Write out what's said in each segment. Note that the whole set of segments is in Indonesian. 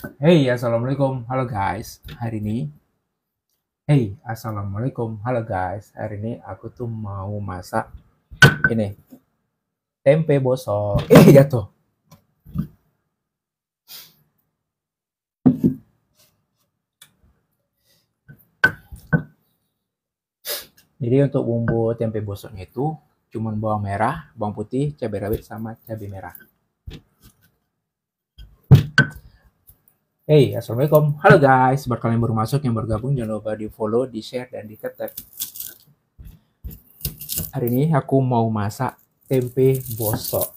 Hey, assalamualaikum, halo guys. Hari ini, assalamualaikum, halo guys. Hari ini aku tuh mau masak ini tempe bosok. Jatuh. Jadi untuk bumbu tempe bosoknya itu cuman bawang merah, bawang putih, cabai rawit sama cabai merah. Hey, assalamualaikum, halo guys. Buat kalian baru masuk yang bergabung jangan lupa di follow, di share dan di tap. Hari ini aku mau masak tempe bosok.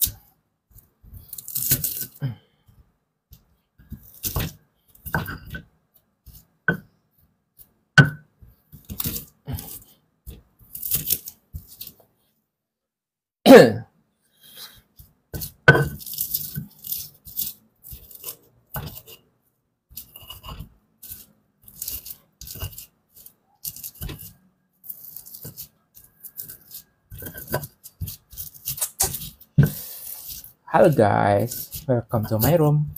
Halo guys, welcome to my room.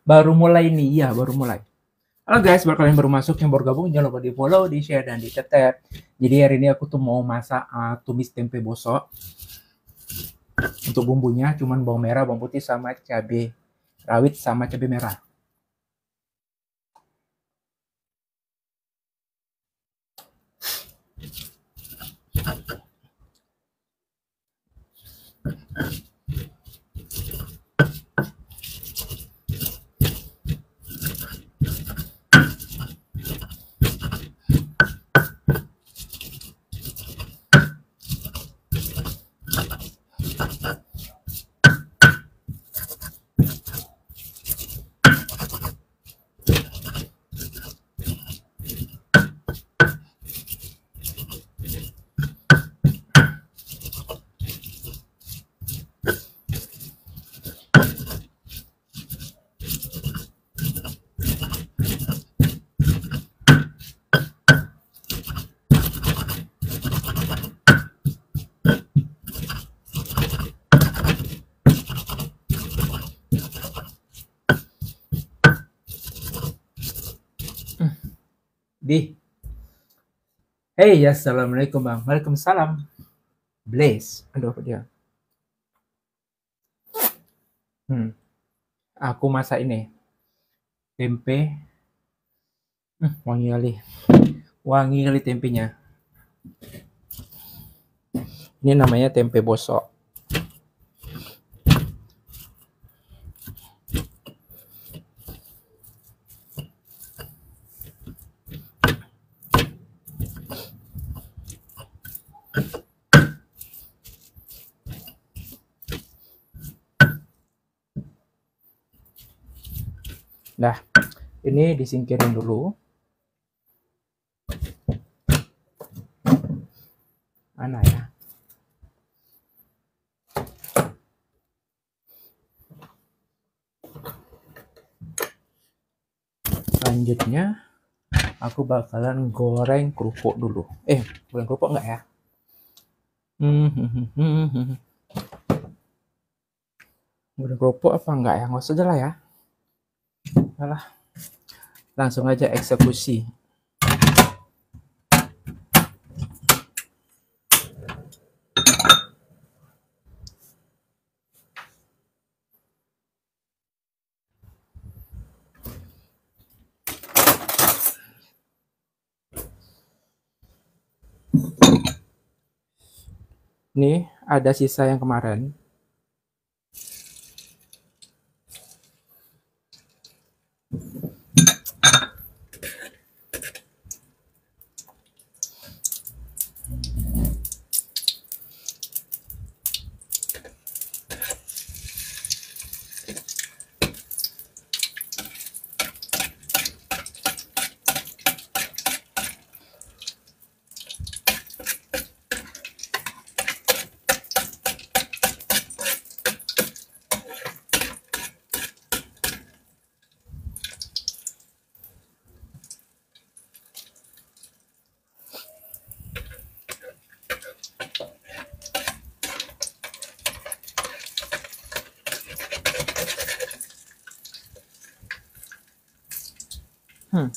Baru mulai nih, ya baru mulai. Halo guys, buat kalian baru masuk yang baru gabung jangan lupa di follow, di share dan di tap. Jadi hari ini aku tuh mau masak tumis tempe bosok. Untuk bumbunya cuman bawang merah, bawang putih sama cabai rawit sama cabai merah. Di. Hey, assalamualaikum bang. Waalaikumsalam. Blaze. Aduh apa dia? Aku masak ini tempe. Wangi kali. Wangi kali tempenya. Ini namanya tempe bosok. Nah, ini disingkirin dulu. Mana ya? Selanjutnya aku bakalan goreng kerupuk dulu. Goreng kerupuk enggak ya? Goreng kerupuk apa enggak ya? Nggak usah aja lah ya. Alah, langsung aja eksekusi. Nih, ada sisa yang kemarin. Hmm.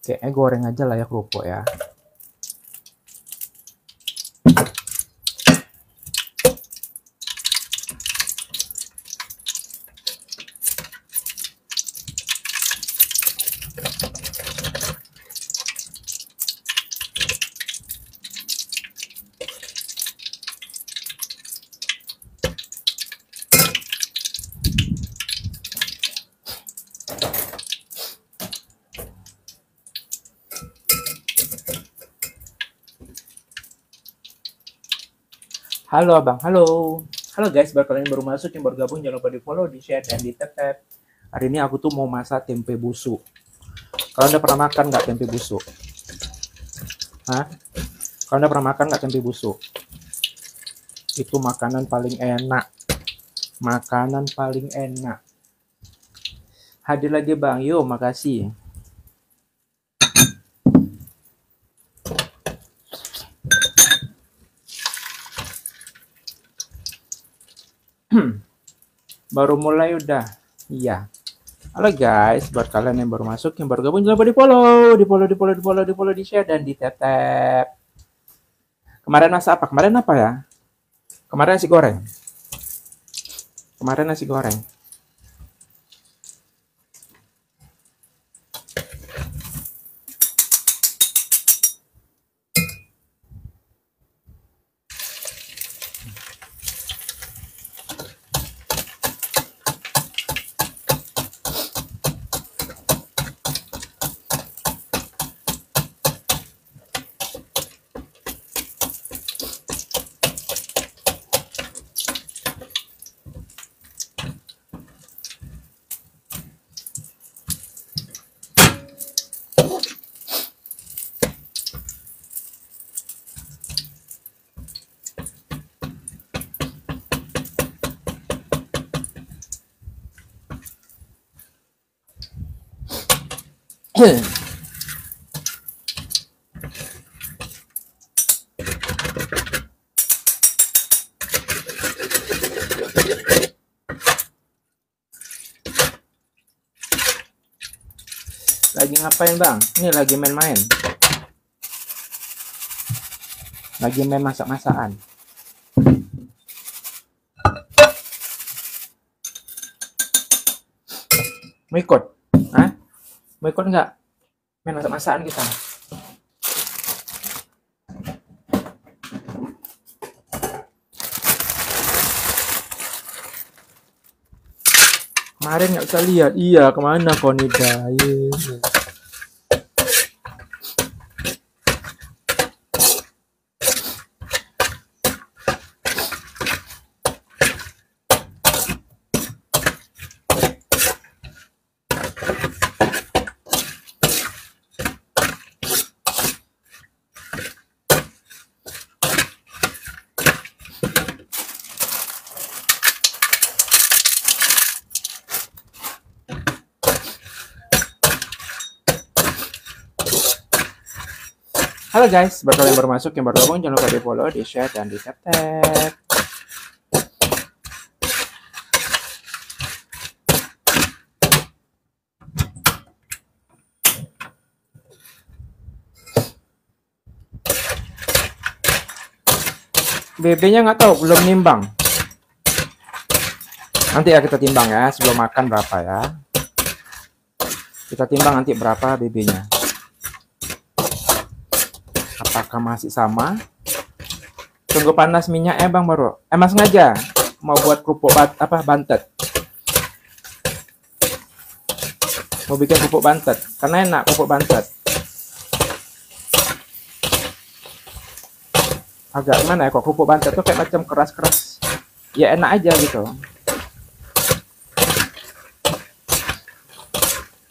Kayaknya goreng aja lah ya kerupuk ya. Halo abang, halo. Halo guys, buat kalian yang baru masuk, yang baru gabung, jangan lupa di follow, di share, dan di tap. Hari ini aku tuh mau masak tempe busuk. Kalian udah pernah makan nggak tempe busuk? Hah? Kalian udah pernah makan nggak tempe busuk? Itu makanan paling enak. Makanan paling enak. Hadir lagi bang, yuk makasih. Baru mulai udah. Iya. Halo guys, buat kalian yang baru masuk, yang baru gabung, jangan lupa di follow, di share, dan di tap. Kemarin masak apa? Kemarin apa ya? Kemarin nasi goreng. Kemarin nasi goreng. Lagi ngapain bang? Ini lagi main-main. Lagi main masak-masakan. Mau ikut? Hah? Mau ikut nggak? Main masak-masakan kita. Kemarin nggak bisa lihat. Iya, kemana Konida? Halo guys, buat kalian yang baru masuk, yang baru gabung, jangan lupa di follow, di share, dan di tap. BB-nya nggak tahu, belum nimbang. Nanti ya kita timbang ya, sebelum makan berapa ya. Kita timbang nanti berapa BB-nya. Apakah masih sama? Tunggu panas minyaknya bang baru. Mas sengaja mau buat kerupuk bantet. Mau bikin kerupuk bantet, karena enak kerupuk bantet. Agak gimana ya kok kerupuk bantet tuh kayak macam keras-keras. Ya enak aja gitu.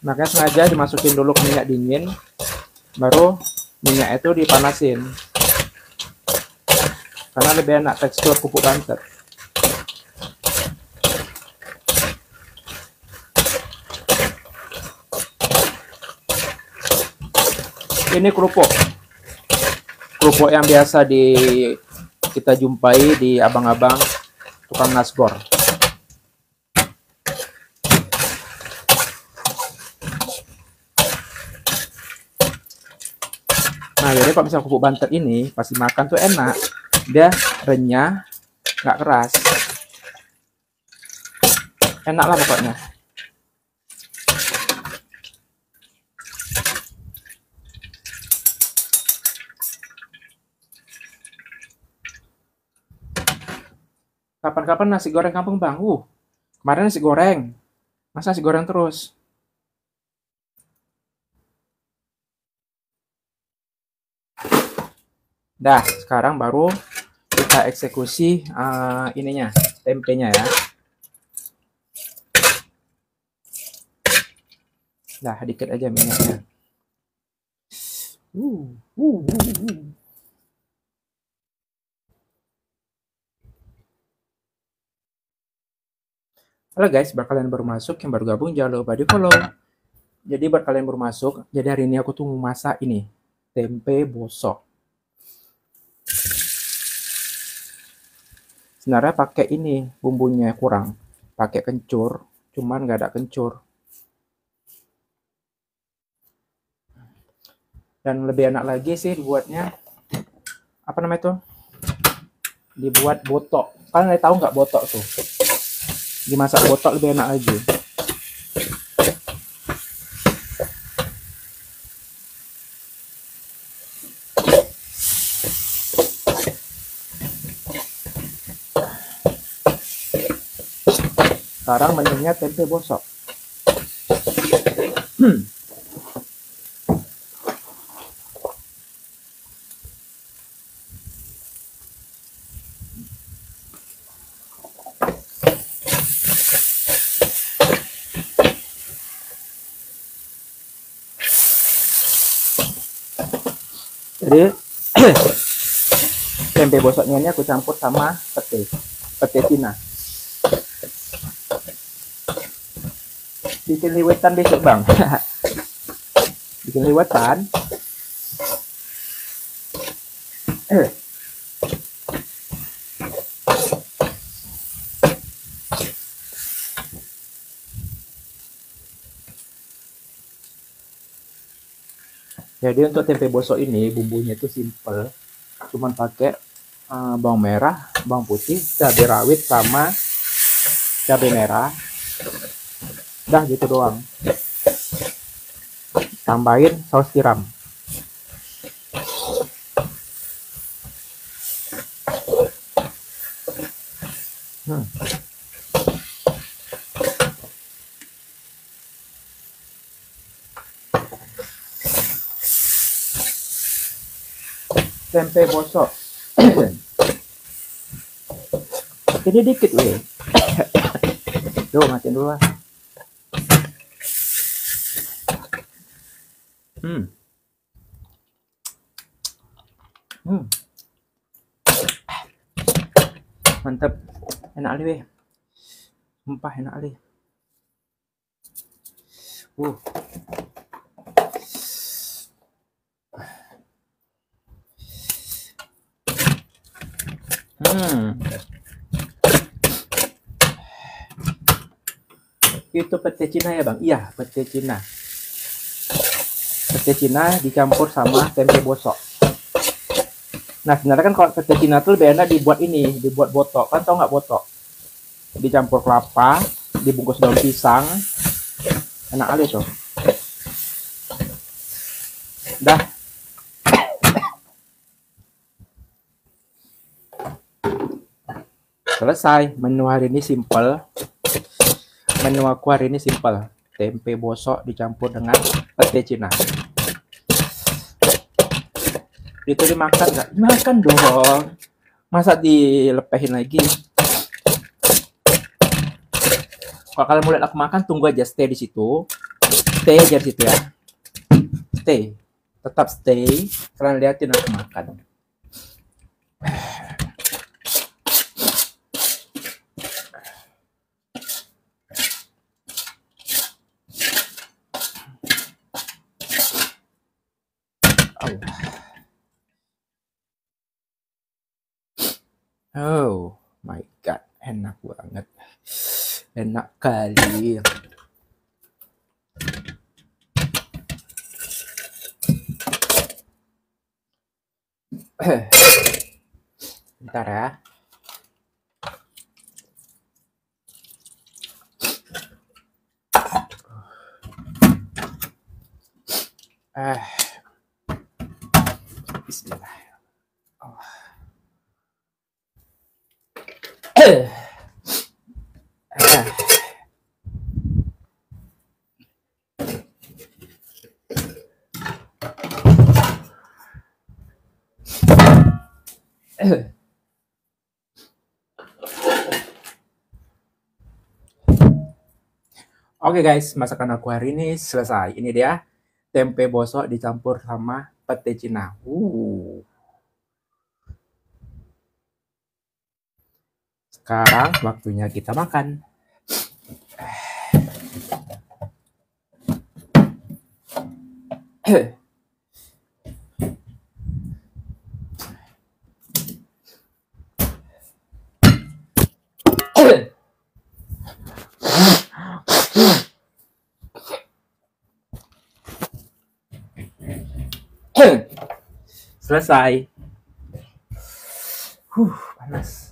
Makanya sengaja dimasukin dulu ke minyak dingin, baru minyak itu dipanasin, karena lebih enak tekstur kerupuk bantet. Ini kerupuk kerupuk yang biasa kita jumpai di abang-abang tukang nasgor. Nah, jadi kalau misalnya kerupuk Banten ini pasti makan tuh enak, dia renyah, nggak keras, enak lah pokoknya. Kapan-kapan nasi goreng kampung bang? Kemarin nasi goreng, masa nasi goreng terus? Dah, sekarang baru kita eksekusi ininya, tempenya ya. Dah, dikit aja minyaknya. Halo guys, buat kalian baru masuk, yang baru gabung jangan lupa di follow. Jadi buat kalian baru masuk, jadi hari ini aku tuh mau masak ini, tempe bosok. Sebenarnya pakai ini bumbunya kurang, pakai kencur, cuman nggak ada kencur. Dan lebih enak lagi sih dibuatnya, apa namanya tuh? Dibuat botok. Kalian tahu nggak botok tuh? Dimasak botok lebih enak lagi. Sekarang menunya tempe bosok. Jadi tempe bosoknya ini aku campur sama pete Cina. Bikin liwetan besok bang. Bikin liwetan. Jadi untuk tempe bosok ini bumbunya itu simple, cuman pakai bawang merah, bawang putih, cabai rawit sama cabai merah. Dah gitu doang. Tambahin saus tiram. Tempe bosok. Ini dikit weh. Duh, matiin dulu lah. Mantap. Enak kali weh. Sumpah enak kali. Itu pete Cina ya bang? Iya, pete Cina. Pete Cina dicampur sama tempe bosok. Nah sebenarnya kan kalau pete Cina tuh lebih enak dibuat botok. Kan tau nggak botok? Dicampur kelapa, dibungkus daun pisang, enak kali tuh. Dah. Selesai. Menu hari ini simple. Menu aku hari ini simple. Tempe bosok dicampur dengan pete Cina. Itu dimakan nggak? Dimakan dong. Masa dilepehin lagi? Kalau kalian mau lihat aku makan, tunggu aja, stay di situ. Stay aja di situ ya. Stay. Tetap stay. Kalian liatin aku makan. Oh my god, enak banget. Enak kali. Bentar ya. Eh, Bismillah. Oh. Eh, eh. Oke guys, masakan aku hari ini selesai. Ini dia tempe bosok dicampur sama pete Cina. Sekarang waktunya kita makan. Selesai. Panas.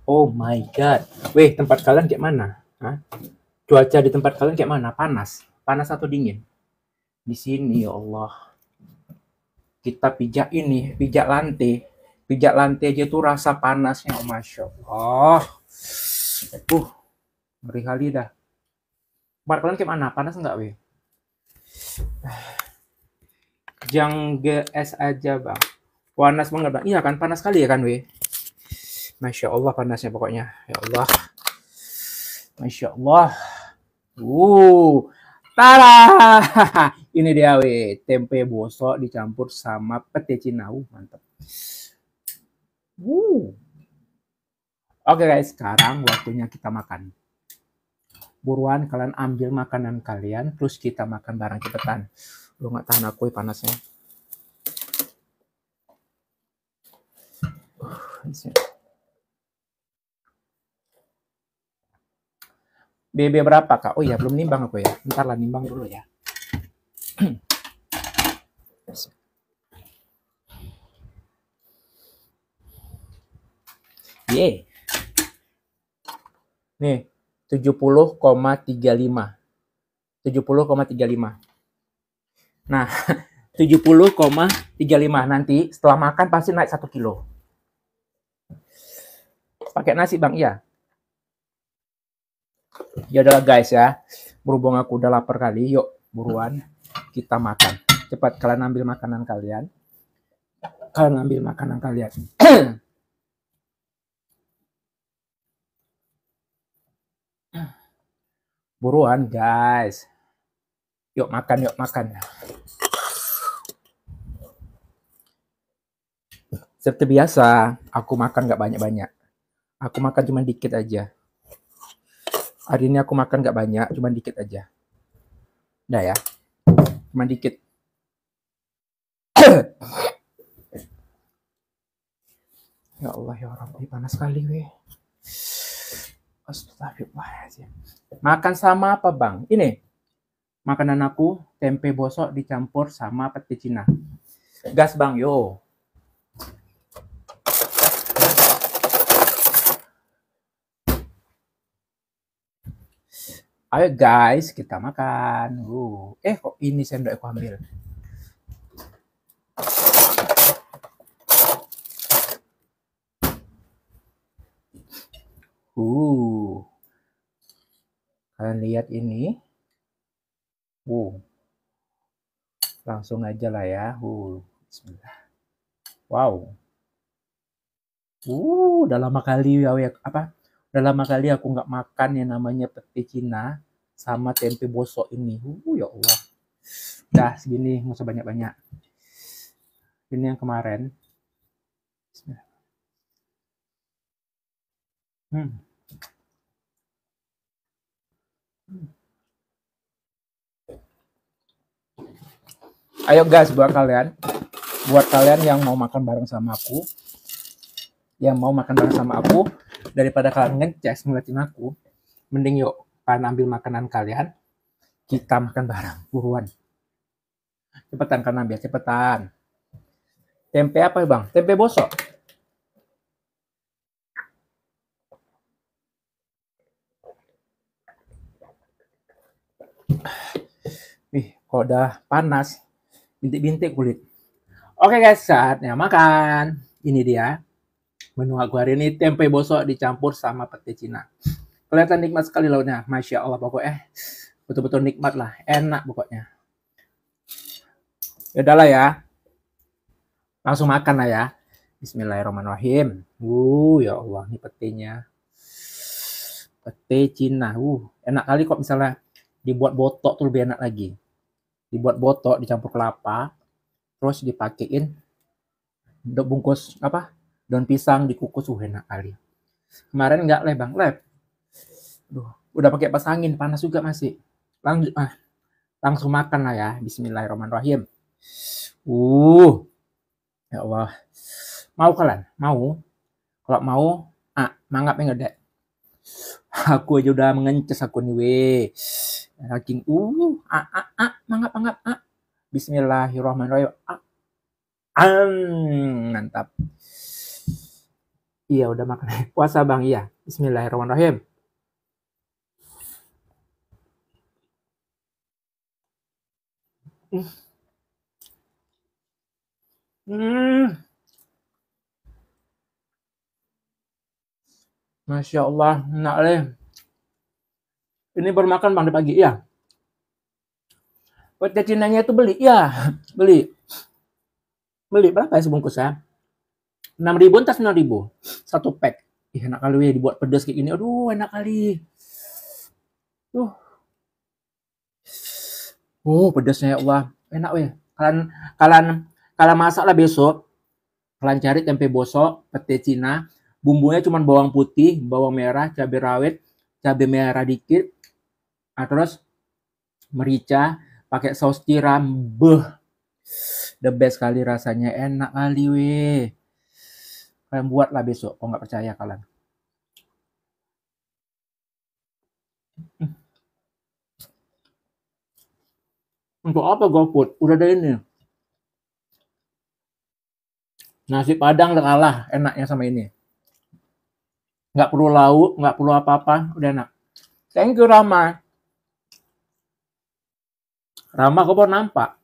Oh my god. Weh, tempat kalian kayak mana? Hah? Cuaca di tempat kalian kayak mana? Panas? Panas atau dingin? Di sini ya Allah. Kita pijak ini, pijak lantai. Pijak lantai aja tuh rasa panasnya, oh, Masya Allah. Ngeri kali dah. Tempat kalian kayak mana? Panas nggak, weh? Jangan GS aja, bang. Panas banget, bang. Iya kan, panas kali ya kan, weh? Masya Allah panasnya pokoknya. Ya Allah. Masya Allah. Tada! Ini dia, weh. Tempe bosok dicampur sama pete Cina. Mantap. Oke guys, sekarang waktunya kita makan. Buruan kalian ambil makanan kalian, terus kita makan bareng cepetan. Lu nggak tahan aku panasnya. BB berapa kak? Oh iya belum nimbang aku ya. Bentar lah nimbang dulu ya. Ye. Nih 70,35. 70,35. Nah 70,35 nanti setelah makan pasti naik 1 kilo. Pakai nasi bang, iya. Ya udahlah guys ya. Berhubung aku udah lapar kali, yuk buruan kita makan. Cepat kalian ambil makanan kalian. Kalian ambil makanan kalian. Buruan guys. Yuk makan, yuk makan. Seperti biasa, aku makan gak banyak-banyak. Aku makan cuma dikit aja. Hari ini aku makan gak banyak, cuma dikit aja. Udah ya, cuma dikit. Ya Allah ya Rabbi, panas sekali weh. Astagfirullahaladzim. Makan sama apa bang? Ini makanan aku tempe bosok dicampur sama pete Cina. Gas bang, yo. Ayo guys, kita makan. Kok ini sendok aku ambil. Kalian lihat ini. Langsung aja lah ya. Bismillah. Wow. Udah lama kali Udah lama kali aku nggak makan yang namanya pete Cina sama tempe bosok ini. Ya Allah. Udah segini, nggak usah banyak-banyak. Ini yang kemarin. Bismillah. Ayo guys, buat kalian yang mau makan bareng sama aku, daripada kalian ngecek ngeliatin aku, mending yuk kalian ambil makanan kalian, kita makan bareng, buruan. Cepetan kan ambil, cepetan. Tempe apa bang? Tempe bosok. Kok udah panas, bintik-bintik kulit. Oke guys, saatnya makan. Ini dia menu aku hari ini, tempe bosok dicampur sama pete Cina. Kelihatan nikmat sekali lautnya, masya Allah pokoknya. Betul-betul nikmat lah, enak pokoknya. Ya udahlah ya, langsung makan lah ya. Bismillahirrahmanirrahim. Ya Allah, ini petenya. Pete Cina, enak kali kok misalnya dibuat botok tuh lebih enak lagi. Dibuat botok, dicampur kelapa, terus dipakein bungkus apa daun pisang dikukus, enak kali. Kemarin nggak bang, udah pakai pas angin, panas juga masih. Langsung makan lah ya. Bismillahirrahmanirrahim. Ya Allah, mau kalian? Mau? Kalau mau, mangap ngedek. Aku aja udah mengences aku nih weh. Saking mangap. Bismillahirrahmanirrahim. Mantap. Iya udah makan puasa bang, iya. Bismillahirrahmanirrahim. Masya Allah, enak deh. Ini baru makan bang di pagi, ya. Pete Cinanya itu beli, ya. Beli berapa ya sebungkus ya? 6.000 entah 9.000 satu pack. Enak kali ya dibuat pedas kayak gini. Aduh, enak kali. Pedasnya ya Allah. Enak weh. Kalian masak lah besok. Kalian cari tempe bosok, pete Cina. Bumbunya cuma bawang putih, bawang merah, cabai rawit, cabai merah dikit. Terus merica, pakai saus tiram. The best kali rasanya, enak kali weh. Kalian buatlah besok, kalau nggak percaya kalian. Untuk apa GoFood? Udah ada ini. Nasi Padang udah kalah enaknya sama ini. Nggak perlu lauk, nggak perlu apa-apa, udah enak. Thank you Rama. Rama kok baru nampak.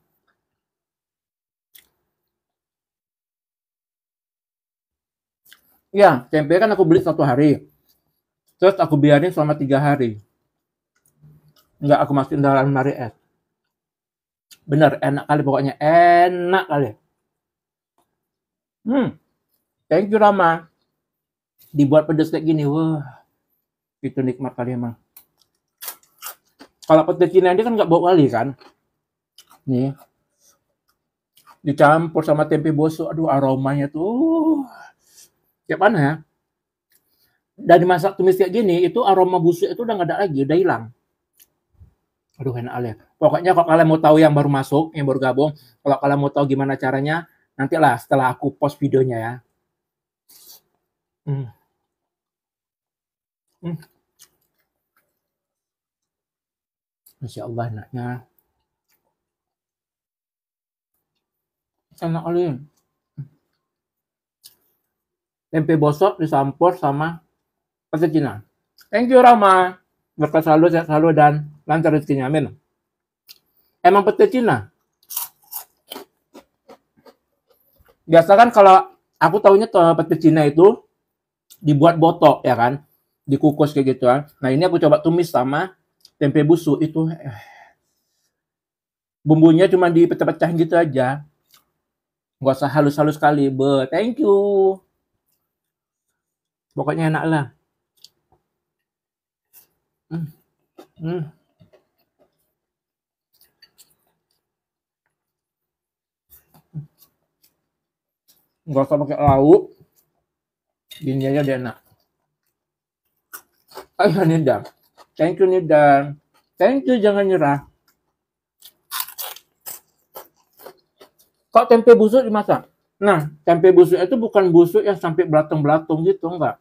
Ya, tempe kan aku beli 1 hari. Terus aku biarin selama 3 hari. Nggak aku masukin dalam lemari es. Bener, enak kali pokoknya. Enak kali. Thank you Rama. Dibuat pedas kayak gini, itu nikmat kali emang. Kalau pete Cina ini kan nggak bau kali kan. Nih. Dicampur sama tempe bosok, aduh aromanya tuh. Kayak mana ya? Dan dimasak tumis kayak gini, itu aroma busuk itu udah nggak ada lagi, udah hilang. Aduh enak kali ya. Pokoknya kalau kalian mau tahu yang baru masuk, yang baru gabung, kalau kalian mau tahu gimana caranya, nantilah setelah aku post videonya ya. Masya Allah enaknya. Enak kali. Tempe bosok dicampur sama pete Cina. Thank you Rama. Berkat selalu, sehat selalu, dan lancar rezekinya. Amin. Emang pete Cina. Biasa kan kalau aku tahunya pete Cina itu dibuat botok ya kan, dikukus kayak gitu kan. Nah ini aku coba tumis sama tempe busuk itu, bumbunya cuma dipecah-pecahin gitu aja, nggak usah halus-halus sekali. Thank you. Pokoknya enak lah. Nggak usah pakai lauk, gini aja dia enak. Ayo Nidam, thank you Nidam, thank you, jangan nyerah. Kok tempe busuk dimasak? Nah, tempe busuk itu bukan busuk yang sampai belatung-belatung gitu, enggak.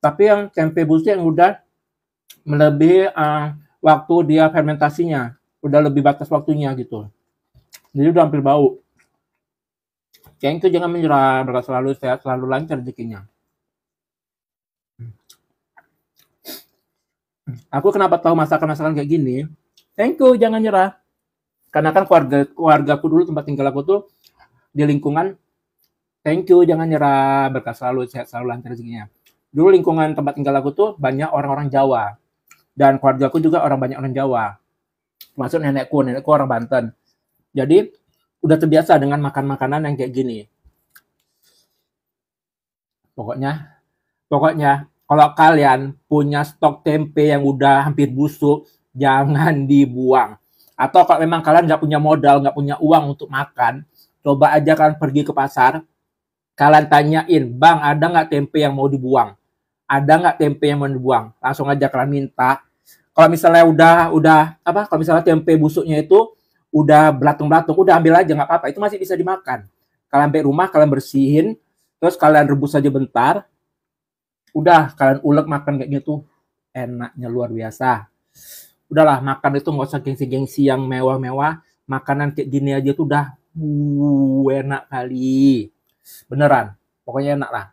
Tapi yang tempe busuk yang udah melebihi waktu dia fermentasinya. Udah lebih batas waktunya gitu. Jadi udah hampir bau. Yang itu jangan menyerah, berkat selalu sehat, selalu lancar rezekinya. Aku kenapa tahu masakan-masakan kayak gini? Thank you, jangan nyerah. Karena kan keluargaku dulu tempat tinggal aku tuh di lingkungan thank you, jangan nyerah, berkat selalu sehat, selalu lancar rezekinya. Dulu lingkungan tempat tinggal aku tuh banyak orang-orang Jawa. Dan keluargaku juga banyak orang Jawa. Termasuk nenekku orang Banten. Jadi udah terbiasa dengan makan makanan yang kayak gini. Pokoknya kalau kalian punya stok tempe yang udah hampir busuk, jangan dibuang. Atau kalau memang kalian nggak punya modal, nggak punya uang untuk makan, coba aja kalian pergi ke pasar, kalian tanyain, bang ada nggak tempe yang mau dibuang? Ada nggak tempe yang mau dibuang? Langsung aja kalian minta. Kalau misalnya kalau misalnya tempe busuknya itu udah belatung-belatung, udah ambil aja nggak apa-apa, itu masih bisa dimakan. Kalian sampai rumah, kalian bersihin, terus kalian rebus aja bentar, udah kalian ulek makan kayak gitu, enaknya luar biasa. Udahlah, makan itu nggak usah gengsi-gengsi yang mewah-mewah, makanan kayak gini aja tuh udah enak kali. Beneran, pokoknya enak lah.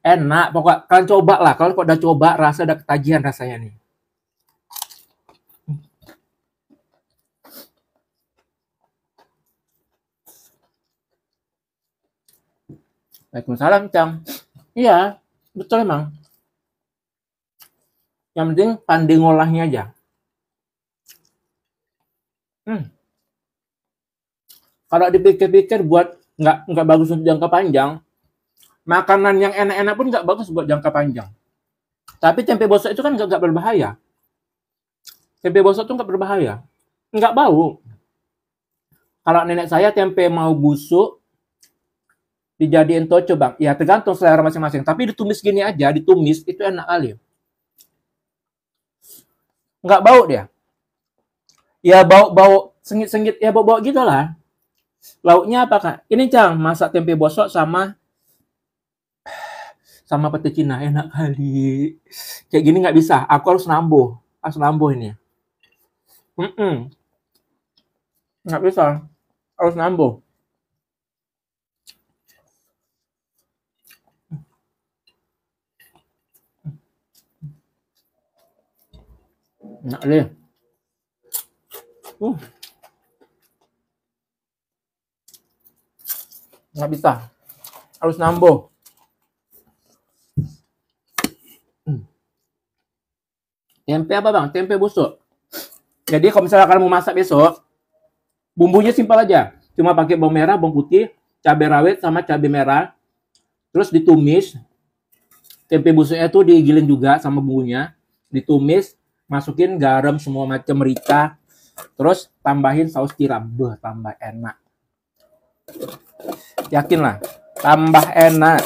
Enak, pokoknya kalian coba lah. Kalau udah coba, rasa ada ketagihan rasanya nih. Waalaikumsalam, Cang. Iya, betul emang. Yang penting pandai ngolahnya aja. Kalau dipikir-pikir buat nggak bagus untuk jangka panjang, makanan yang enak-enak pun nggak bagus buat jangka panjang. Tapi tempe bosok itu kan nggak berbahaya. Tempe bosok itu nggak berbahaya, nggak bau. Kalau nenek saya tempe mau busuk, dijadiin toco bang. Ya tergantung selera masing-masing. Tapi ditumis gini aja, ditumis itu enak kali. Nggak bau dia. Ya bau sengit-sengit, ya bau-bau gitu lah. Lauknya apa kak? Ini Cang, masak tempe bosok sama pete Cina, enak kali. Kayak gini nggak bisa, aku harus nambuh ini. Nggak bisa, harus nambuh. Enak deh. Nggak bisa, harus nambuh. Tempe apa bang? Tempe busuk. Jadi kalau misalnya kalian mau masak besok, bumbunya simpel aja. Cuma pakai bawang merah, bawang putih, cabai rawit sama cabai merah. Terus ditumis. Tempe busuknya tuh digiling juga sama bumbunya. Ditumis, masukin garam semua macam, merica. Terus tambahin saus tiram. Tambah enak. Yakin lah, tambah enak.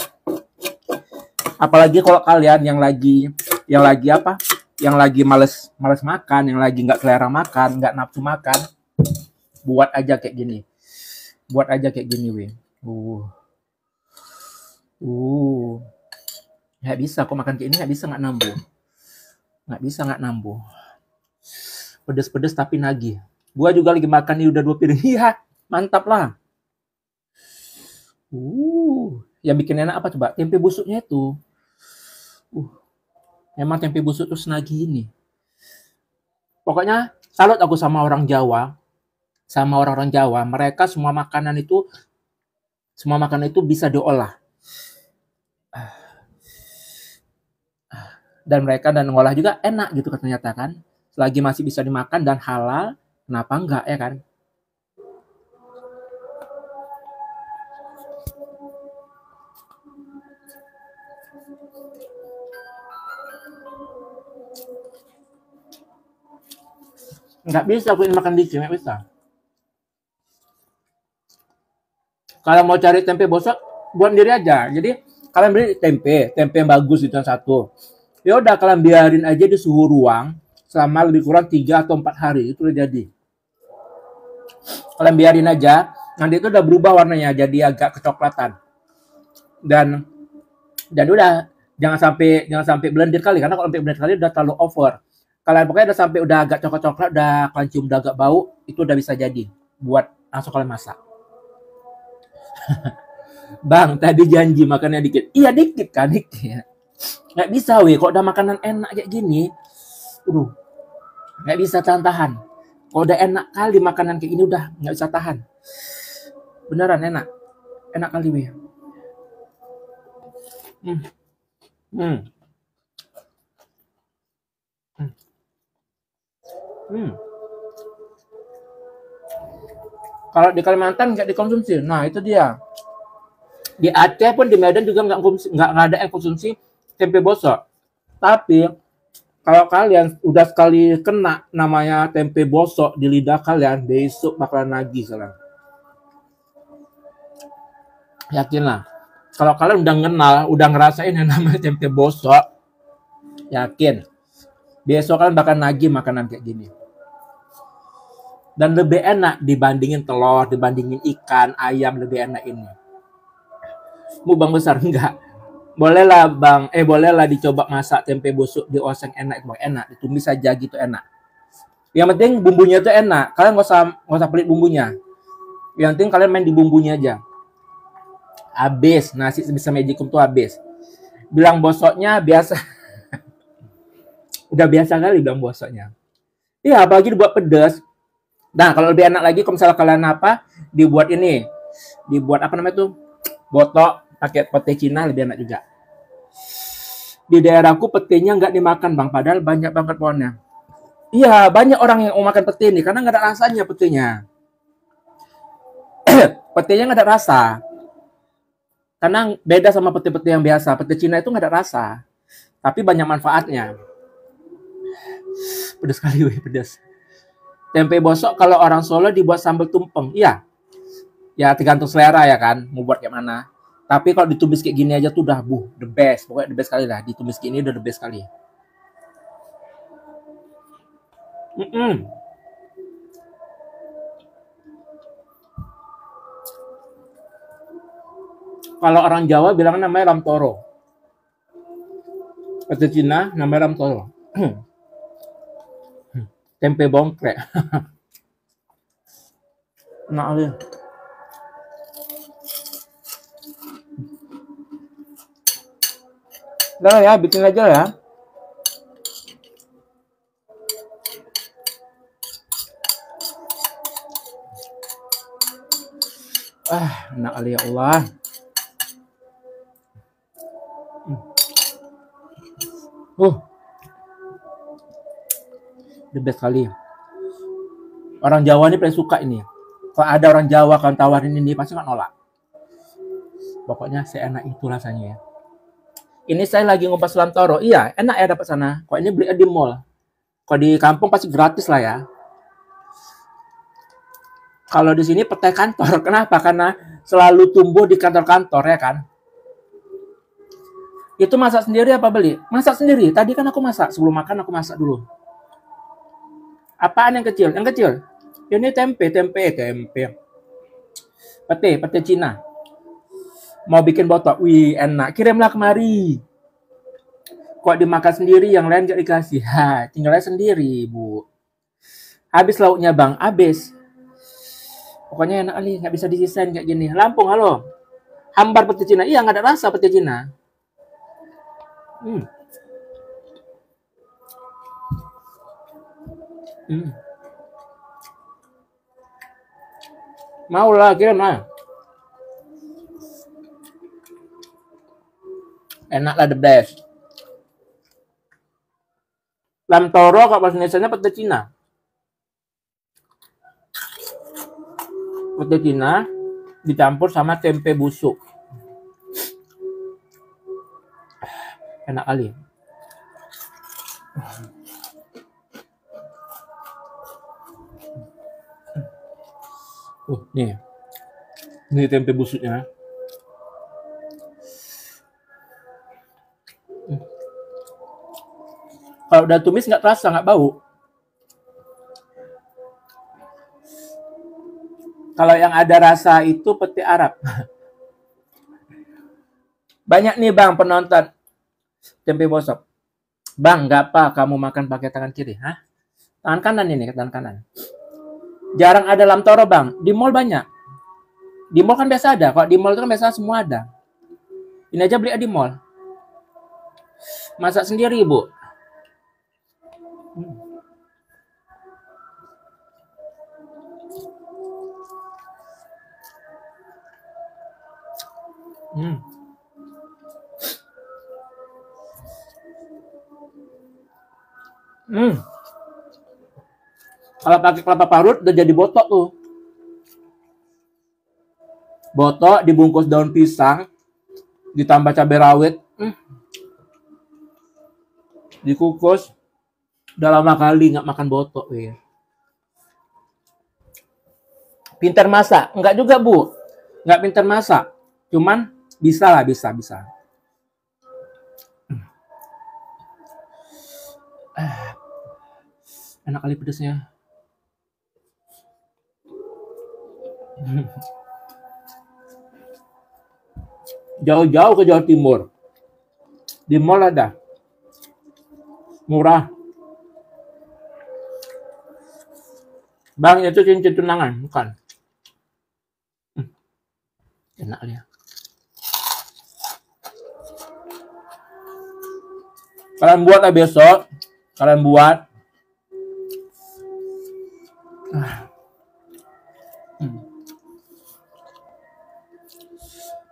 Apalagi kalau kalian yang lagi males makan, yang lagi nggak selera makan, nggak nafsu makan, buat aja kayak gini, weh. Nggak bisa kok makan kayak ini, nggak bisa nggak nambah, pedes tapi nagih. Gua juga lagi makan nih udah 2 piring. Iya, mantap lah. Yang bikin enak apa coba? Tempe busuknya itu. Memang tempe busuk tuh senagih ini. Pokoknya salut aku sama orang Jawa. Sama orang-orang Jawa, mereka semua makanan itu bisa diolah. Dan mereka ngolah juga enak gitu ternyata kan. Selagi masih bisa dimakan dan halal, kenapa enggak ya kan? Nggak bisa aku ini makan dikit, nggak bisa. Kalau mau cari tempe bosok, buat sendiri aja. Jadi kalian beli tempe yang bagus itu yang satu. Ya udah kalian biarin aja di suhu ruang selama lebih kurang 3 atau 4 hari, itu udah jadi. Kalian biarin aja, Nanti itu udah berubah warnanya jadi agak kecoklatan. Dan udah jangan sampai blender kali, karena kalau sampai blender kali udah terlalu over. Kalian pokoknya udah sampai udah agak coklat-coklat, udah crunchy, udah agak bau, itu udah bisa jadi buat langsung kalian masak. Bang, tadi janji makannya dikit. Iya dikit kan, dikit. Nggak bisa weh, kalau udah makanan enak kayak gini, nggak bisa tahan. Kalau udah enak kali makanan kayak gini udah nggak bisa tahan. Beneran enak, enak kali weh. Hmm. Hmm. Hmm. Kalau di Kalimantan nggak dikonsumsi. Nah itu dia. Di Aceh pun di Medan juga nggak ada yang konsumsi tempe bosok. Tapi kalau kalian udah sekali kena namanya tempe bosok di lidah kalian, besok bakalan nagih kalian. Yakinlah. Kalau kalian udah kenal, udah ngerasain yang namanya tempe bosok, yakin. Besok kalian bakal nagih makanan kayak gini. Dan lebih enak dibandingin telur, dibandingin ikan, ayam, lebih enak ini. Mubang besar enggak? Bolehlah bang, bolehlah dicoba masak tempe busuk di oseng, enak bang, enak, ditumis saja gitu enak. Yang penting bumbunya tuh enak, kalian nggak usah pelit bumbunya. Yang penting kalian main di bumbunya aja. Habis nasi sebisa magicom tuh habis. Bilang bosoknya biasa, udah biasa kali bilang bosoknya. Iya, apalagi dibuat pedas. Nah, kalau lebih enak lagi kalau misalnya kalian dibuat ini, dibuat apa namanya tuh, botok pakai pete Cina, lebih enak juga. Di daerahku petenya nggak dimakan bang, padahal banyak banget pohonnya. Iya, banyak orang yang mau makan pete ini karena nggak ada rasanya petenya. Petenya nggak ada rasa. Karena beda sama pete-pete yang biasa. Pete Cina itu nggak ada rasa, tapi banyak manfaatnya. Pedas sekali, weh, pedas. Tempe bosok kalau orang Solo dibuat sambal tumpeng. Iya, ya tergantung selera ya kan, mau buat kayak mana. Tapi kalau ditumis kayak gini aja tuh udah the best. Pokoknya the best kali lah. Ditumis gini udah the best kali. Kalau orang Jawa bilang namanya lamtoro. Kata Cina namanya lamtoro. Tempe bongkrek. Nah, udah ya, bikin aja ya. Enak kali ya Allah. The best kali. Orang Jawa ini paling suka ini. Kalau ada orang Jawa kan tawarin ini pasti nggak nolak. Pokoknya seenak itu rasanya ya. Ini saya lagi ngupas lamtoro. Iya, enak ya dapat sana. Kok ini beli di mall. Kalau di kampung pasti gratis lah ya. Kalau di sini petai kantor. Kenapa? Karena selalu tumbuh di kantor-kantor ya kan. Itu masak sendiri apa beli? Masak sendiri. Tadi kan aku masak. Sebelum makan aku masak dulu. Apaan yang kecil? Yang kecil. Ini tempe. Pete Cina. Mau bikin botok. Wih, enak. Kirimlah kemari. Kok dimakan sendiri, yang lain gak dikasih. Tinggalnya sendiri, Bu. Habis lauknya, Bang. Habis. Pokoknya enak kali. Gak bisa disisain kayak gini. Lampung, halo. Hambar pete Cina. Iya, gak ada rasa pete Cina. Mau lah, kirim lah. Enak lah, the best. Lamtoro kalau bahasa Indonesia pete Cina. Pete Cina dicampur sama tempe busuk. Enak kali. Nih. Ini tempe busuknya. Kalau udah tumis nggak terasa, nggak bau. Kalau yang ada rasa itu peti Arab. Banyak nih bang penonton tempe bosok. Bang, nggak apa kamu makan pakai tangan kiri? Hah? Tangan kanan ini, tangan kanan. Jarang ada lam toro bang. Di mall banyak. Di mall kan biasa ada. Kalau di mall itu kan biasa semua ada. Ini aja beli di mall. Masak sendiri ibu. Hmm. Hmm. Kalau pakai kelapa parut udah jadi botok tuh. Botok dibungkus daun pisang, ditambah cabai rawit, dikukus. Udah lama kali nggak makan botok, ya. Pintar masak? Enggak juga bu, nggak pintar masak. Cuman bisa lah, bisa. Enak kali pedesnya. Jauh-jauh ke Jawa Timur. Di mall ada. Murah. Bang, itu cincin tunangan, bukan? Enak ya. Kalian buat lah besok. Kalian buat.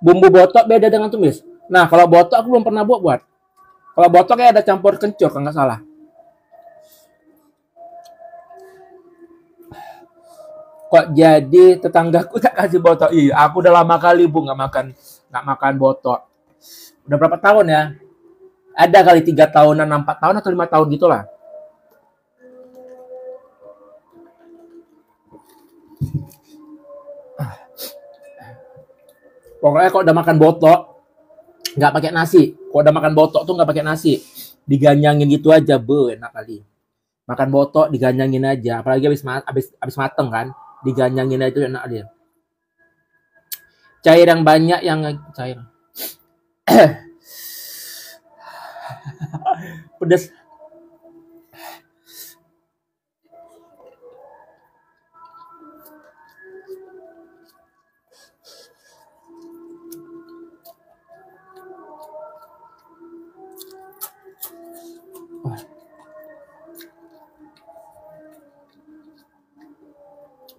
Bumbu botok beda dengan tumis. Nah, kalau botok aku belum pernah buat. Kalau botok kayak ada campur kencur, kalau nggak salah. Kok jadi tetanggaku tak kasih botok? Iya, aku udah lama kali bu nggak makan botok. Udah berapa tahun ya? Ada kali 3 tahunan, 4 tahun atau 5 tahun gitulah. Pokoknya kalau udah makan botok, nggak pakai nasi. Kalau udah makan botok tuh nggak pakai nasi, diganyangin gitu aja, enak kali. Makan botok diganyangin aja, apalagi habis mateng kan, diganyangin aja itu enak dia. Cair yang banyak, yang cair. Pedas.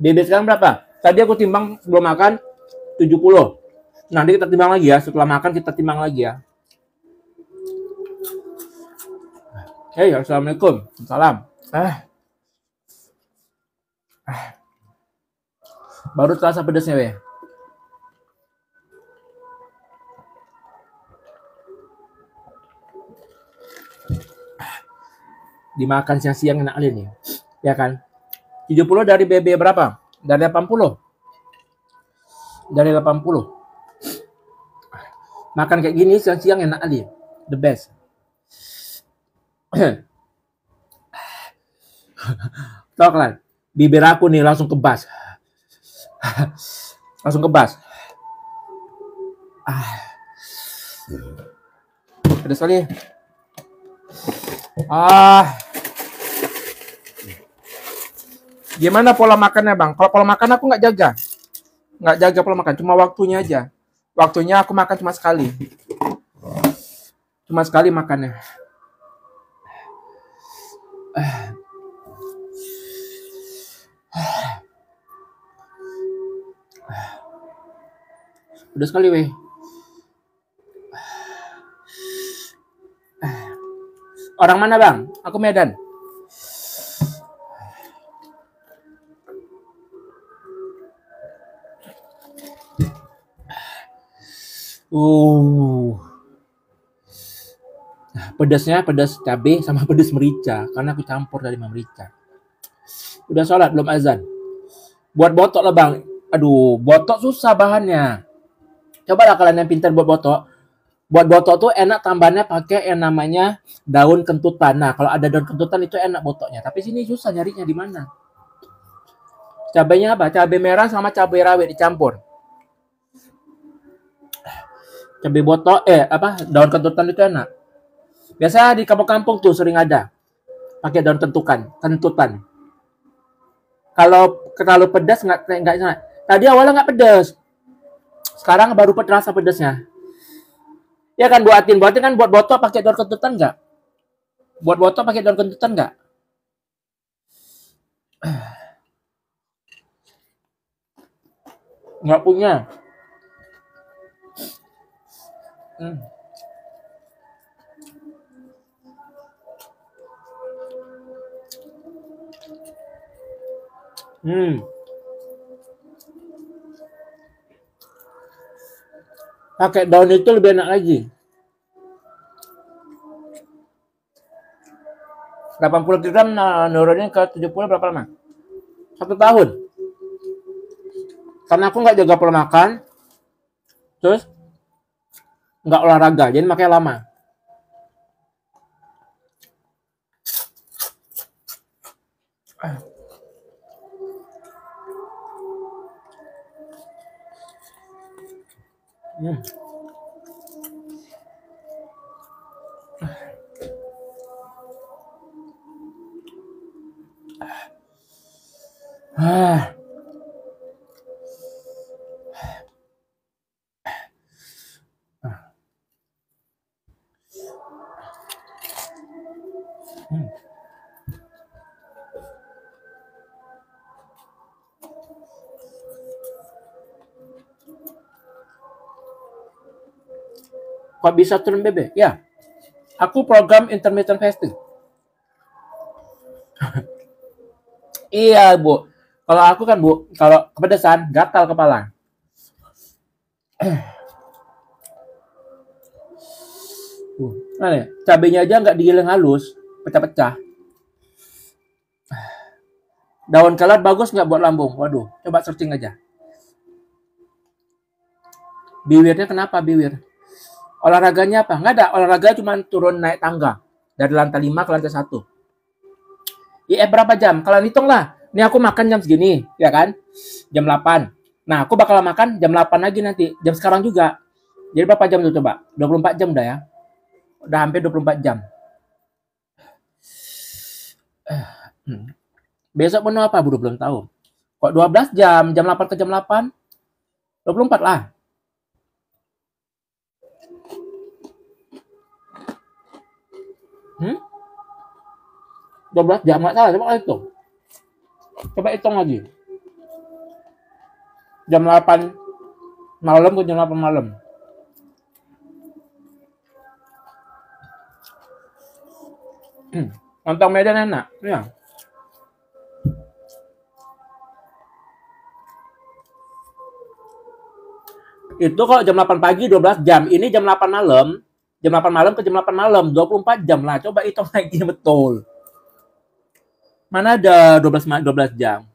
Bebek sekarang berapa? Tadi aku timbang sebelum makan 70. Nanti kita timbang lagi ya. Setelah makan kita timbang lagi ya. Hey, assalamualaikum. Salam. Baru terasa pedasnya weh. Dimakan siang-siang enak kali nih. Ya kan? 70 dari BB berapa? Dari 80. Dari 80. Makan kayak gini siang-siang enak kali. The best. Tahu kan? Bibir aku nih langsung kebas. Langsung kebas. Pedas sekali. Gimana pola makannya bang? Kalau pola makan aku nggak jaga pola makan, cuma waktunya aja. Waktunya aku makan cuma sekali makannya. Udah sekali weh. Orang mana bang? Aku Medan. Pedasnya pedas cabai sama pedas merica, karena aku campur dari merica. Udah sholat belum azan? Buat botok lah bang. Aduh, botok susah bahannya. Coba lah kalian yang pintar buat botok. Buat botok tuh enak tambahnya pakai yang namanya daun kentutan. Nah, kalau ada daun kentutan itu enak botoknya. Tapi sini susah nyarinya di mana. Cabenya apa? Cabai merah sama cabai rawit dicampur. Cabai botok, daun kentutan itu enak. Biasa di kampung-kampung tuh sering ada. Pakai daun kentutan. Kalau pedas nggak enak. Tadi awalnya nggak pedas. Sekarang baru terasa pedasnya. Ya kan buatin kan buat botok pakai daun kentutan nggak? Buat botok pakai daun kentutan nggak? Nggak punya. Hmm. Pakai daun itu lebih enak lagi. 80 gram nurunin ke 70 berapa lama? 1 tahun. Karena aku nggak jaga pola makan, terus nggak olahraga, jadi makanya lama. Kok bisa turun BB? Ya, aku program intermittent fasting. Iya, Bu. Kalau aku kan, Bu, kalau kepedesan, gatal kepala. Nah, nih, cabenya aja nggak digiling halus, pecah-pecah. Daun kelor bagus nggak buat lambung? Waduh, coba searching aja. Bibirnya kenapa bibir? Olahraganya apa? Nggak ada, olahraga cuma turun naik tangga. Dari lantai 5 ke lantai 1. IF berapa jam? Kalian hitung lah. Ini aku makan jam segini, ya kan? Jam 8. Nah, aku bakal makan jam 8 lagi nanti. Jam sekarang juga. Jadi berapa jam tuh coba? 24 jam udah ya. Udah hampir 24 jam. Besok menu apa? Buru belum tahu. Kok 12 jam? Jam 8 ke jam 8? 24 lah. Hmm? 12 jam nggak salah, coba hitung. Coba hitung lagi. Jam 8 malam ke jam 8 malam. Lontong Medan enak. Ya. Itu kalau jam 8 pagi 12 jam. Ini jam 8 malam. Jam 8 malam ke jam 8 malam. 24 jam lah. Coba hitung lagi betul. Mana ada 12 jam.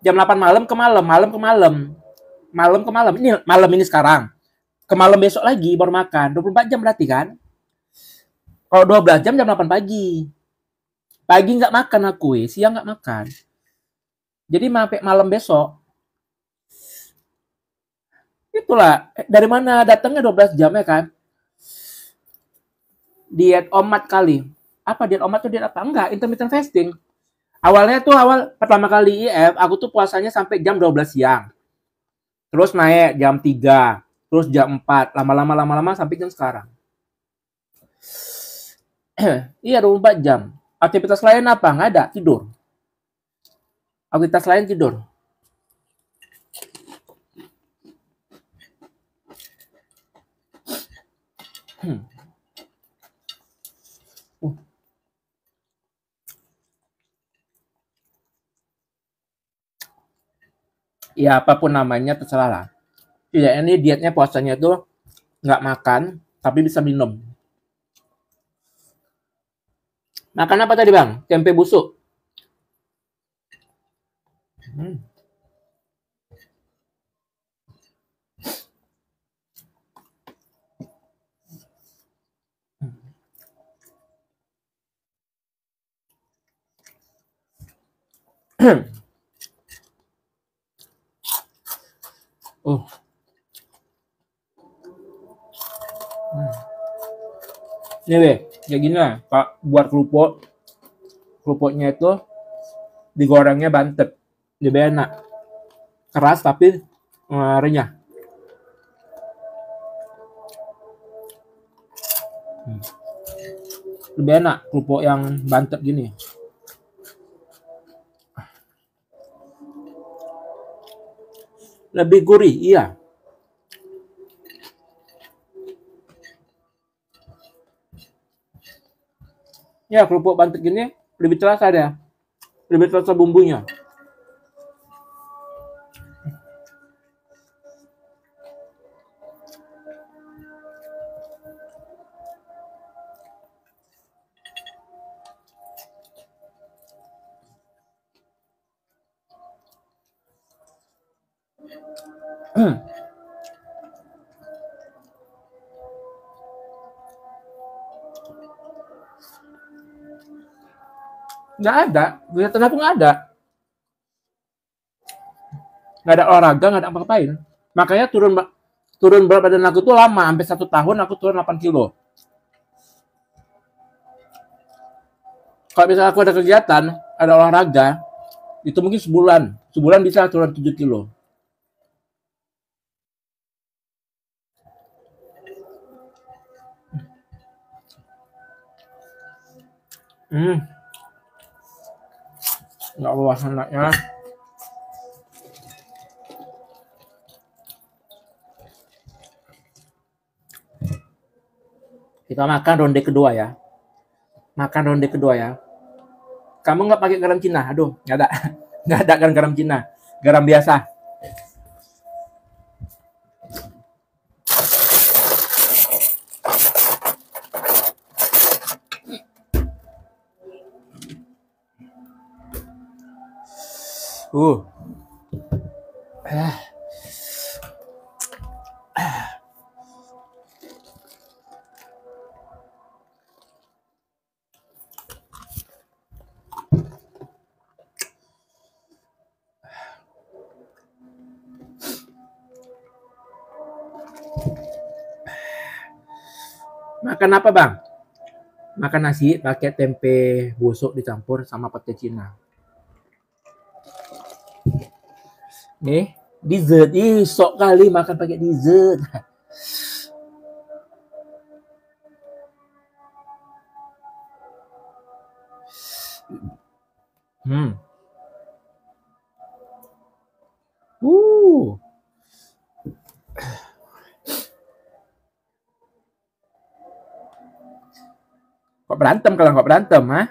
Jam 8 malam ke malam. Malam ke malam. Malam ke malam. Ini malam ini sekarang. Ke malam besok lagi baru makan. 24 jam berarti kan? Kalau 12 jam 8 pagi. Pagi nggak makan aku, siang nggak makan. Jadi sampai malam besok. Itulah, dari mana datangnya 12 jam ya kan? Diet omat kali. Apa diet omat tuh diet apa? Enggak, intermittent fasting. Awalnya tuh pertama kali IF, aku tuh puasanya sampai jam 12 siang. Terus naik jam 3, terus jam 4, lama-lama sampai jam sekarang. Iya, 24 jam. Aktivitas lain apa? Nggak ada, tidur. Aktivitas lain tidur. Ya apapun namanya terserah lah. Ya ini dietnya puasanya tuh nggak makan, tapi bisa minum. Makan apa tadi bang? Tempe busuk. Oh. Ini weh, kayak gini lah. Pak buat kerupuk. Kerupuknya itu digorengnya bantet. Lebih enak. Keras tapi renyah. Lebih enak kerupuk yang bantet gini. Lebih gurih, iya. Ya, kerupuk bantet gini lebih terasa dia. Lebih terasa bumbunya. Nggak ada, kegiatan aku nggak ada. Nggak ada olahraga, nggak ada apa-apain. Makanya turun berat badan aku tuh lama, sampai 1 tahun aku turun 8 kilo. Kalau misalnya aku ada kegiatan, ada olahraga, itu mungkin sebulan bisa turun 7 kilo. Nggak luas anaknya. Kita makan ronde kedua ya. Makan ronde kedua ya. Kamu nggak pakai garam Cina? Aduh, nggak ada. Nggak ada kan garam Cina. Garam biasa. Uh. Makan apa bang? Makan nasi pakai tempe busuk dicampur sama pete Cina. Nih, dessert. Ih, sok kali makan pakai dessert. Hmm. Uh. Kok berantem kalau nggak berantem, ha?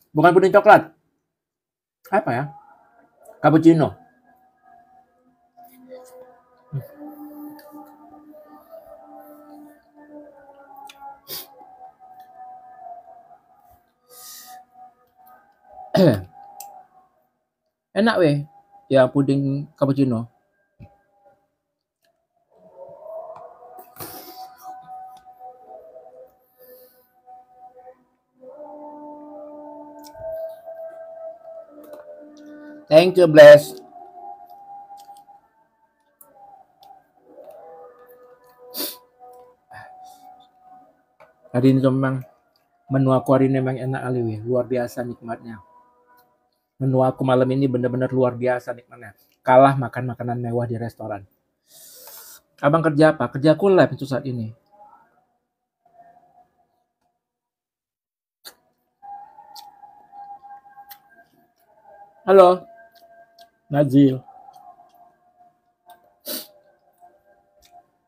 Bukan puding coklat. Apa ya? Cappuccino. Enak weh. Ya puding cappuccino. Thank you, Bless. Hari ini memang menu aku hari ini memang enak kali weh. Luar biasa nikmatnya. Menu aku malam ini benar-benar luar biasa nikmatnya. Kalah makan makanan mewah di restoran. Abang kerja apa? Kerja aku lab itu saat ini. Halo, Nazil.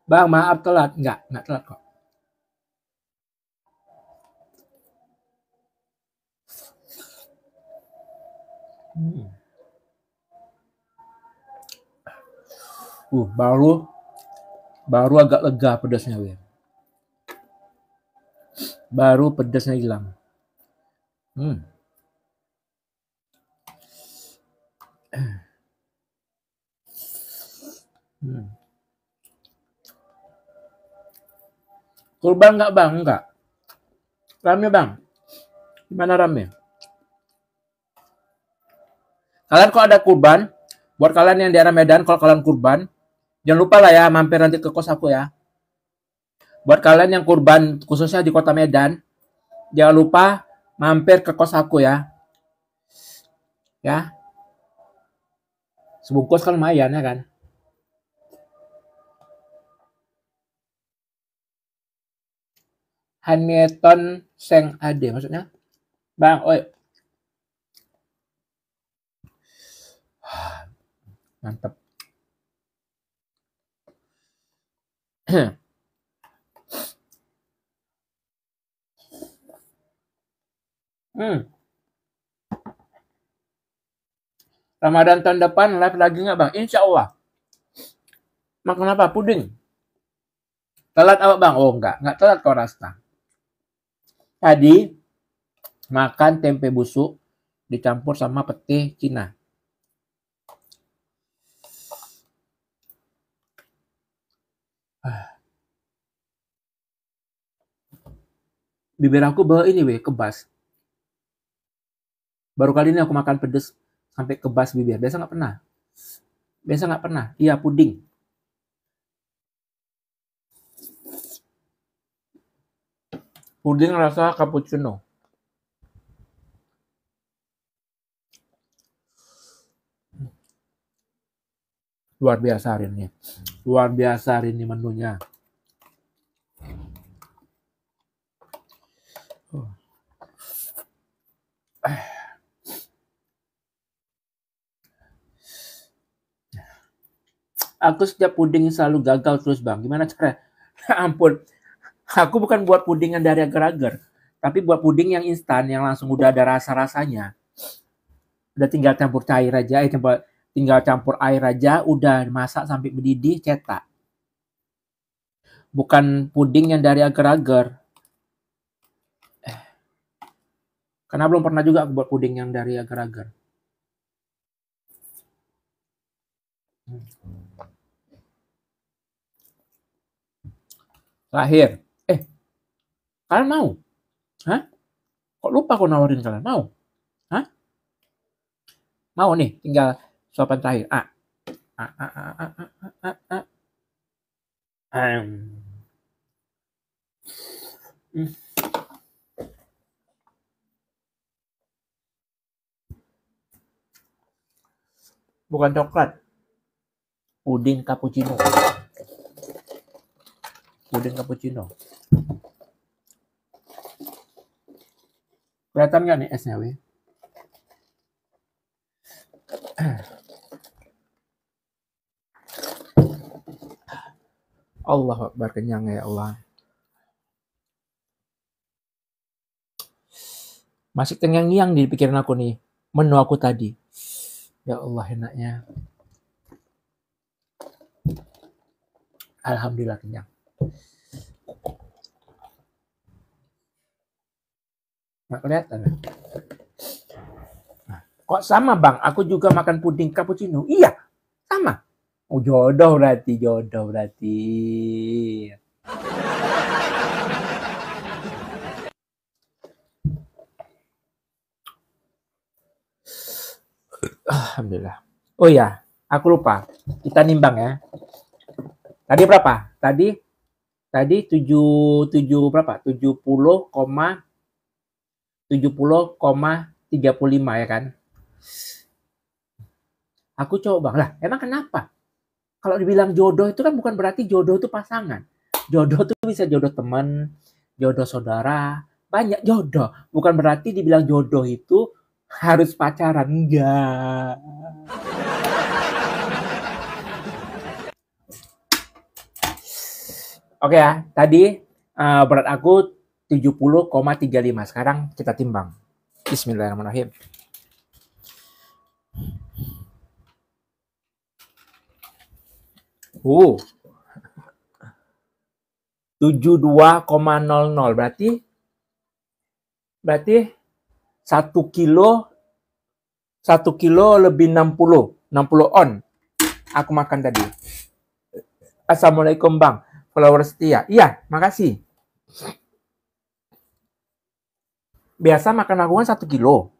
Bang, maaf telat. Enggak telat kok. Baru agak lega pedasnya, weh. Baru pedasnya hilang. Kurban nggak bang? Enggak. Rame bang, gimana rame? Kalian kalau ada kurban, buat kalian yang di daerah Medan, kalau kalian kurban, jangan lupa lah ya mampir nanti ke kos aku ya. Buat kalian yang kurban khususnya di kota Medan, jangan lupa mampir ke kos aku ya. Ya, sebungkus kan lumayan ya kan. Hamilton Seng Ade maksudnya. Bang, oi. Mantap. Ramadan tahun depan live lagi nggak bang? Insya Allah. Makan apa? Puding. Telat apa bang? Oh nggak telat kau rasa. Tadi makan tempe busuk dicampur sama pete Cina. Bibir aku bawa ini weh, kebas. Baru kali ini aku makan pedes sampai kebas bibir. Biasa nggak pernah. Biasa nggak pernah. Iya puding. Puding rasa cappuccino. Luar biasa hari ini. Luar biasa hari ini menunya. Aku setiap puding selalu gagal terus bang. Gimana cara? Ampun. Aku bukan buat puding yang dari agar-agar. Tapi buat puding yang instan. Yang langsung udah ada rasa-rasanya. Udah tinggal campur cair aja. Tinggal campur air aja. Udah masak sampai mendidih. Cetak. Bukan puding yang dari agar-agar. Karena belum pernah juga aku buat puding yang dari agar-agar. Terakhir. Kalian mau? Hah? Kok lupa aku nawarin kalian? Mau? Hah? Mau nih, tinggal suapan terakhir. Bukan coklat. Puding cappuccino. Puding cappuccino. Kelihatan nggak nih esnya, weh? Allah Akbar, kenyang ya Allah. Masih terngiang-ngiang di pikiran aku nih. Menu aku tadi. Ya Allah, enaknya. Alhamdulillah kenyang. Nggak kelihatan. Nah, kok sama bang? Aku juga makan puding cappuccino. Iya, sama. Oh jodoh berarti. Alhamdulillah. Oh iya, aku lupa. Kita nimbang ya. Tadi berapa? Tadi 7 berapa? 70,35 ya kan? Aku coba lah. Emang kenapa? Kalau dibilang jodoh itu kan bukan berarti jodoh itu pasangan. Jodoh itu bisa jodoh teman, jodoh saudara, banyak jodoh. Bukan berarti dibilang jodoh itu harus pacaran. Enggak. Oke ya, tadi berat aku 70,35. Sekarang kita timbang. Bismillahirrahmanirrahim. Uh. 72,00 berarti 1 kilo lebih 60 on aku makan tadi. Assalamualaikum bang, follower setia. Iya, makasih. biasa makan aku kan 1 kilo.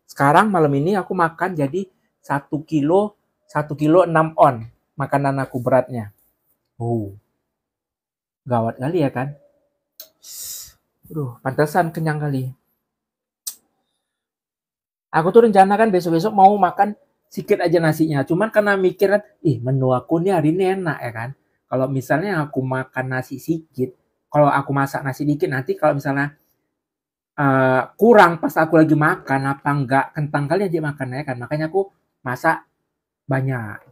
Sekarang malam ini aku makan jadi 1 kilo 6 on makanan aku beratnya. Gawat kali ya kan? Pantesan kenyang kali. Aku tuh rencana kan besok-besok mau makan sedikit aja nasinya. Cuman karena mikir kan, menu aku nih hari ini enak ya kan. Kalau misalnya aku makan nasi sedikit, kalau aku masak nasi dikit nanti kalau misalnya kurang pas aku lagi makan apa enggak kentang kali aja makan ya kan. Makanya aku masak banyak.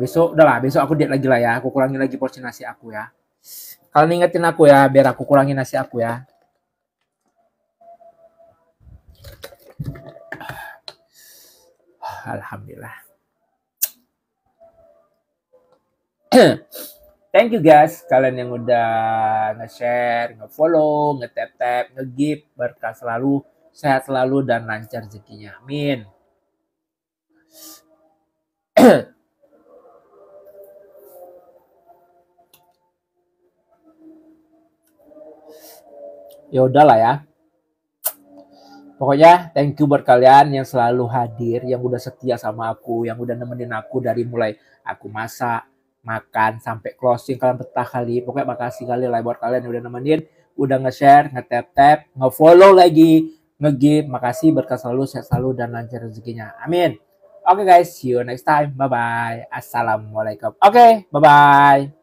Besok aku diet lagi lah ya. Aku kurangi lagi porsi nasi aku ya. Kalian ingetin aku ya biar aku kurangi nasi aku ya. Alhamdulillah. Thank you guys kalian yang udah nge-share, nge-follow, nge-tap-tap, nge-give, berkah selalu, sehat selalu dan lancar rezekinya. Amin. Ya udahlah ya. Pokoknya thank you buat kalian yang selalu hadir, yang udah setia sama aku, yang udah nemenin aku dari mulai aku masak, makan, sampai closing. Kalian betah kali. Pokoknya makasih kali lah buat kalian yang udah nemenin, udah nge-share, nge-tap-tap, nge-follow lagi, nge-give. Makasih, berkah selalu, sehat selalu, dan lancar rezekinya. Amin. Oke guys, see you next time. Bye-bye. Assalamualaikum. Oke, bye-bye.